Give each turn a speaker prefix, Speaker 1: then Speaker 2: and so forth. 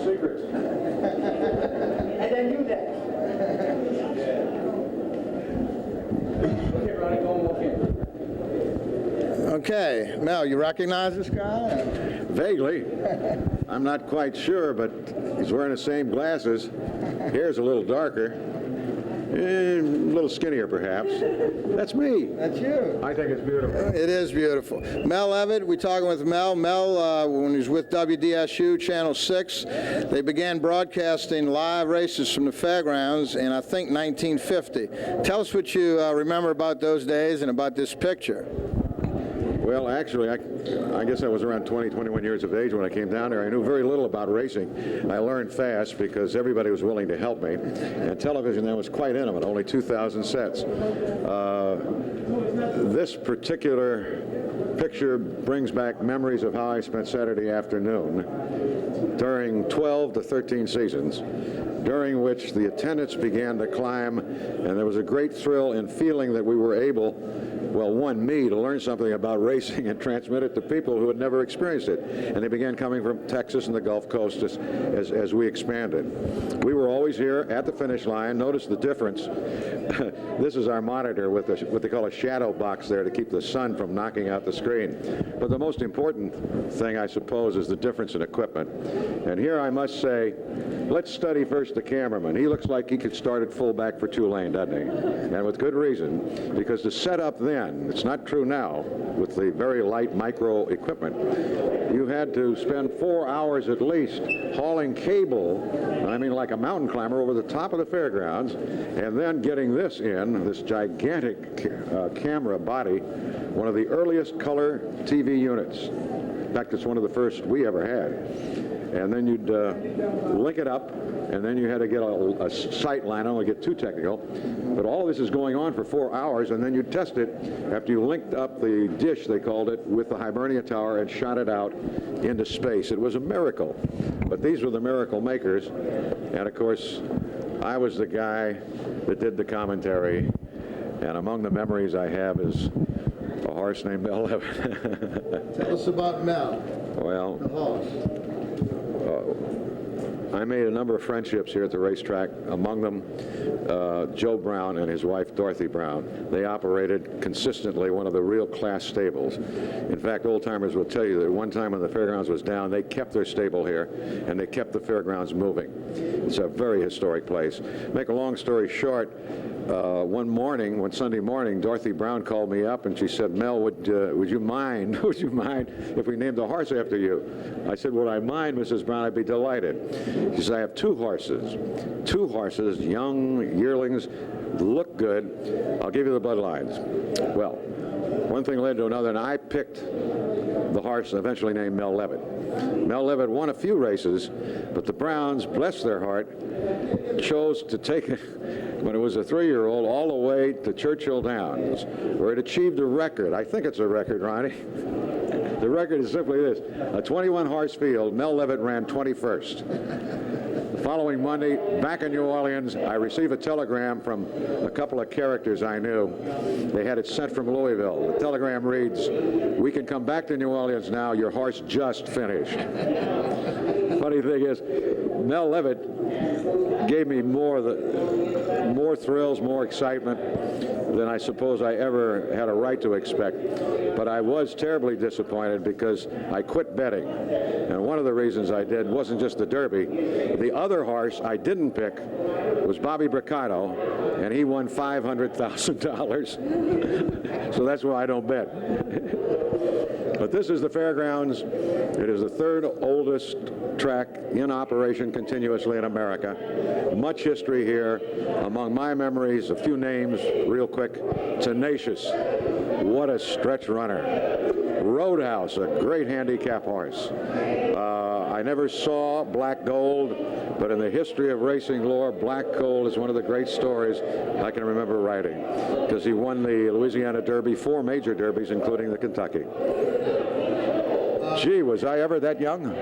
Speaker 1: secrets.
Speaker 2: And then you next. Okay, Ronnie, go and walk in.
Speaker 3: Okay, Mel, you recognize this guy?
Speaker 1: Vaguely. I'm not quite sure, but he's wearing the same glasses. Hair's a little darker. A little skinnier, perhaps. That's me.
Speaker 3: That's you.
Speaker 1: I think it's beautiful.
Speaker 3: It is beautiful. Mel Levitt, we're talking with Mel. Mel, when he was with WDSU, Channel 6, they began broadcasting live races from the fairgrounds in, I think, 1950. Tell us what you remember about those days and about this picture.
Speaker 1: Well, actually, I guess I was around 20, 21 years of age when I came down there. I knew very little about racing. I learned fast because everybody was willing to help me. And television then was quite intimate, only 2,000 sets. This particular picture brings back memories of how I spent Saturday afternoon during 12 to 13 seasons, during which the attendance began to climb, and there was a great thrill in feeling that we were able, well, me, to learn something about racing and transmit it to people who had never experienced it. And they began coming from Texas and the Gulf Coast as we expanded. We were always here at the finish line. Notice the difference. This is our monitor with what they call a shadow box there to keep the sun from knocking out the screen. But the most important thing, I suppose, is the difference in equipment. And here I must say, let's study first the cameraman. He looks like he could start at fullback for Tulane, doesn't he? And with good reason, because the setup then, it's not true now, with the very light micro equipment, you had to spend 4 hours at least hauling cable, I mean like a mountain climber, over the top of the fairgrounds, and then getting this gigantic camera body, one of the earliest color TV units. In fact, it's one of the first we ever had. And then you'd link it up, and then you had to get a sight line. I don't want to get too technical, but all of this is going on for 4 hours, and then you test it after you linked up the dish, they called it, with the Hibernia Tower and shot it out into space. It was a miracle, but these were the miracle makers, and of course, I was the guy that did the commentary, and among the memories I have is a horse named Mel Levitt.
Speaker 3: Tell us about Mel.
Speaker 1: Well,
Speaker 3: the horse.
Speaker 1: I made a number of friendships here at the racetrack, among them Joe Brown and his wife Dorothy Brown. They operated consistently one of the real class stables. In fact, old-timers will tell you that one time when the fairgrounds was down, they kept their stable here, and they kept the fairgrounds moving. It's a very historic place. Make a long story short, one Sunday morning, Dorothy Brown called me up and she said, Mel, would you mind if we named a horse after you? I said, would I mind, Mrs. Brown? I'd be delighted. She said, I have two horses, young yearlings, look good. I'll give you the bloodlines. Well, one thing led to another, and I picked the horse eventually named Mel Levitt. Mel Levitt won a few races, but the Browns, bless their heart, chose to take it when it was a 3-year-old all the way to Churchill Downs, where it achieved a record. I think it's a record, Ronnie. The record is simply this. A 21-horse field, Mel Levitt ran 21st. The following Monday, back in New Orleans, I received a telegram from a couple of characters I knew. They had it sent from Louisville. The telegram reads, we can come back to New Orleans now. Your horse just finished. Funny thing is, Mel Levitt gave me more thrills, more excitement than I suppose I ever had a right to expect. But I was terribly disappointed because I quit betting. And one of the reasons I did wasn't just the Derby. The other horse I didn't pick was Bobby Bricado, and he won $500,000. So that's why I don't bet. But this is the fairgrounds. It is the third oldest track in operation continuously in America. Much history here. Among my memories, a few names real quick. Tenacious, what a stretch runner. Roadhouse, a great handicap horse. I never saw Black Gold, but in the history of racing lore, Black Gold is one of the great stories I can remember writing, because he won the Louisiana Derby, 4 major derbies, including the Kentucky. Gee, was I ever that young?